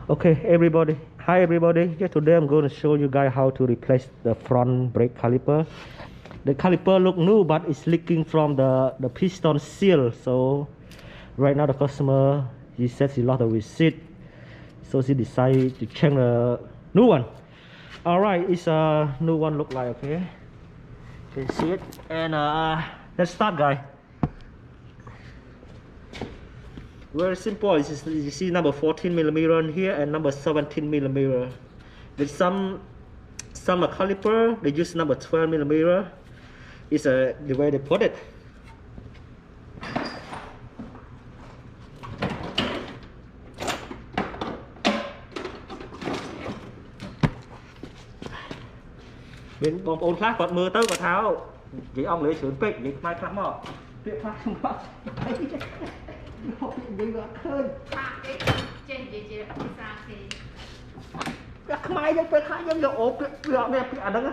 Okay, everybody. Hi, everybody. Yeah, today I'm going to show you guys how to replace the front brake caliper. The caliper look new, but it's leaking from the piston seal. So right now the customer, he says he lost the receipt, so he decided to change the new one. All right, it's a new one look like. Okay, you can see it, and let's start, guys. Very simple. You see number 14mm here and number 17mm. With some caliper they use number 12mm. It's the way they put it. Bên bóng ôn khác còn mưa tới còn tháo chị ông lấy sườn pích vậy mai khác mà việc khác không có các máy giống cái khác giống ốp cái này anh đó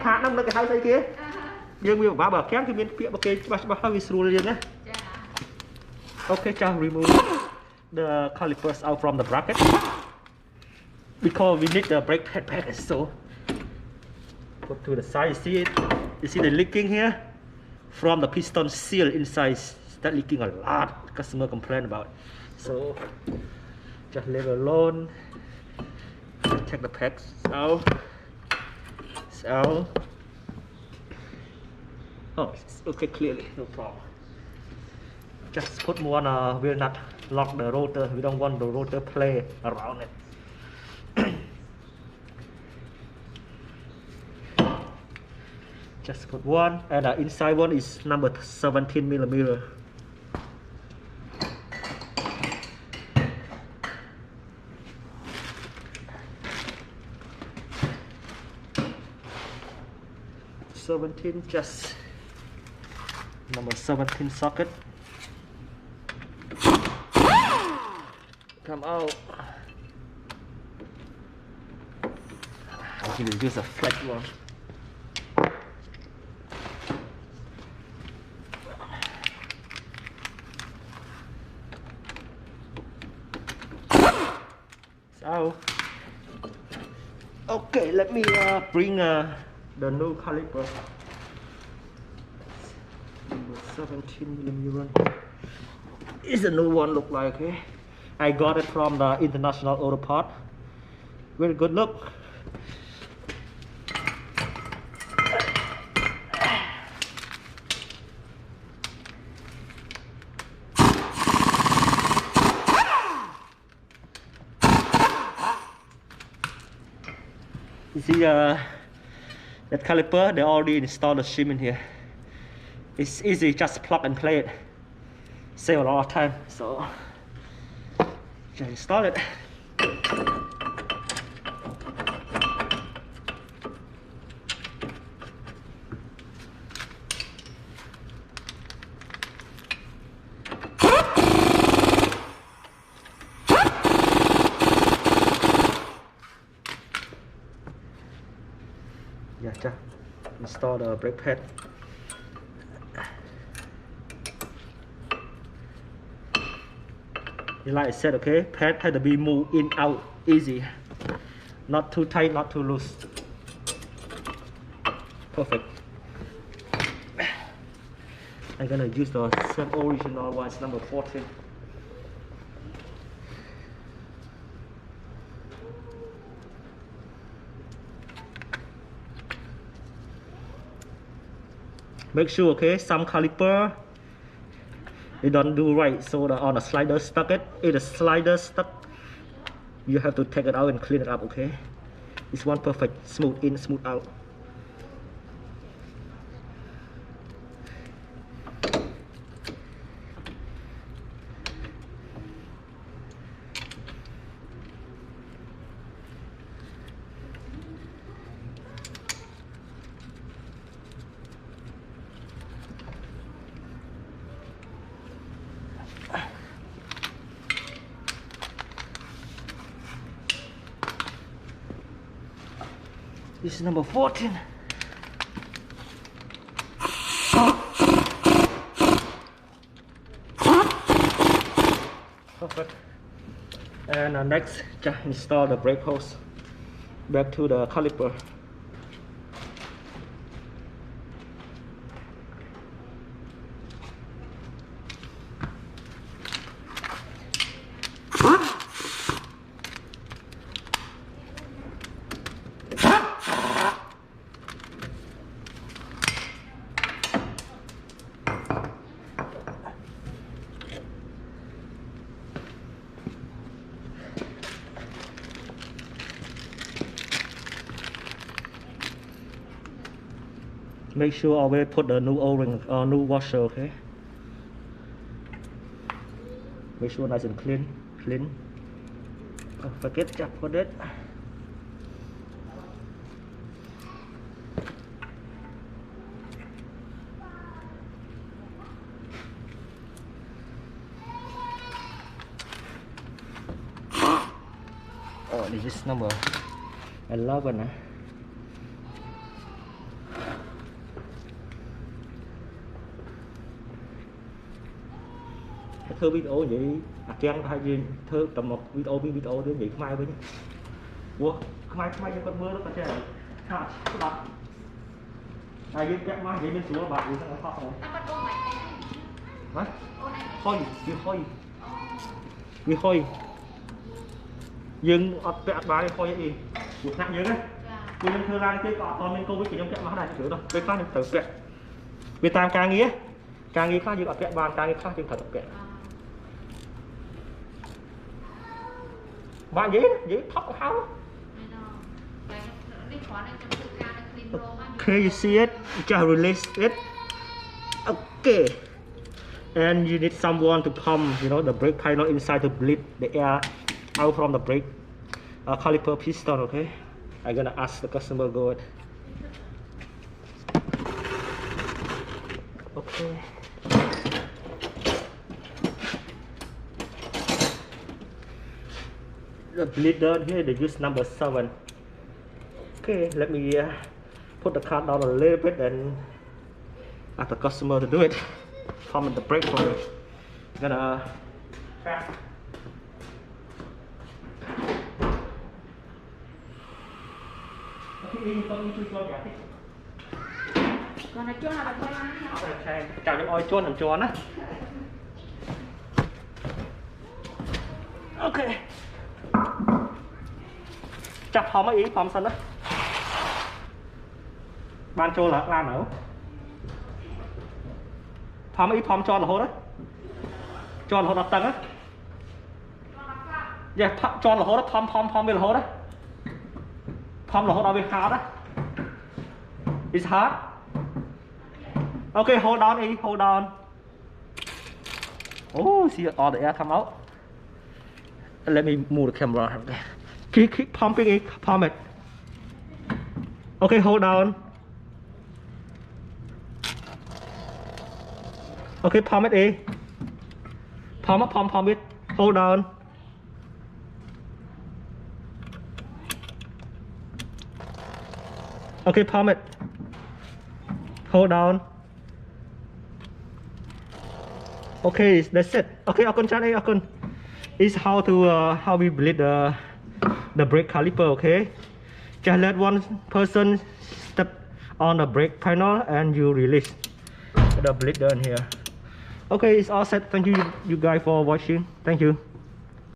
khác năm cái tháo xây kia nhưng mà vả bờ kém thì miền phía ok bắt hơi sưu liền nhé. Okay, just remove the calipers out from the bracket because we need the brake pad package. So put to the side. You see the leaking here from the piston seal inside. That leaking a lot. Customer complain about. So just leave it alone. Take the packs out. So oh, it's okay clearly, no problem. Just put one wheel nut, lock the rotor. We don't want the rotor play around it. Just put one, and the inside one is number 17mm. Just number 17 socket. Come out. I'm going to use a flat one. So, okay, let me bring the new caliper. 17mm. It's a new one look like. Okay, I got it from the International Auto Part. Very good look. You see that caliper, they already installed the shim in here. It's easy, just plug and play it. Save a lot of time, so just install it. Yeah, just install the brake pad. Like I said, okay, pad had to be moved in out easy, not too tight, not too loose. Perfect. I'm gonna use the same original one, it's number 14. Make sure, okay, some caliper they don't do right, so on the slider stuck it. If the slider stuck, you have to take it out and clean it up. Okay, this one perfect, smooth in, smooth out. This is number 14. Perfect. And And next, just install the brake hose back to the caliper. Make sure always put the new O-ring or new washer, okay? Make sure nice and clean. Don't forget to put it. Oh, this is number 11. Thưa video vậy trang hay gì thưa tầm một video đến vậy mai với nhé. Ủa mai cho con mưa nó có chơi hả các bạn ai biết cái mai vậy bên xuống bạn gì thằng họ rồi thôi vì thôi dừng ở vẽ bài đi thôi vậy một nặng dừng đấy nhưng thưa ra cái còn mình cô với chị trong vẽ má này chữ đâu cái khác tự vẽ vì tam càng nghĩa khác dừng ở vẽ bàn càng nghĩa khác dừng thật vẽ bạn dễ thóc hao. Okay, you see it? You just release it. Okay, and you need someone to pump, you know, the brake panel inside to bleed the air out from the brake caliper piston. Okay, I'm gonna ask the customer go ahead. Okay. The bleeder here they use number 7. Okay, let me put the car down a little bit and ask the customer to do it. Pump the brake for me. Gonna còn là chôn là được thôi. Chào những oi chôn làm chôn á. Okay. Chặt hòm ý hòm sân đó ban trô là làm nữa hòm ý hòm cho là hốt đó cho là hốt đặt tầng á dạ cho là hốt đó hòm bên là hốt đó hòm là hốt ở bên hard đó it's hard okay hold on hold on oh see all the air come out let me move the camera. Keep pumping it, pump it. Okay, hold on. Okay, pump it, pump it. Hold on. Okay, pump it. Hold on. Okay, that's it. Okay, Akun chat Akun. Is how to how we bleed the brake caliper, okay? Just let one person step on the brake panel and you release the bleeder in here. Okay, it's all set. Thank you guys for watching. Thank you.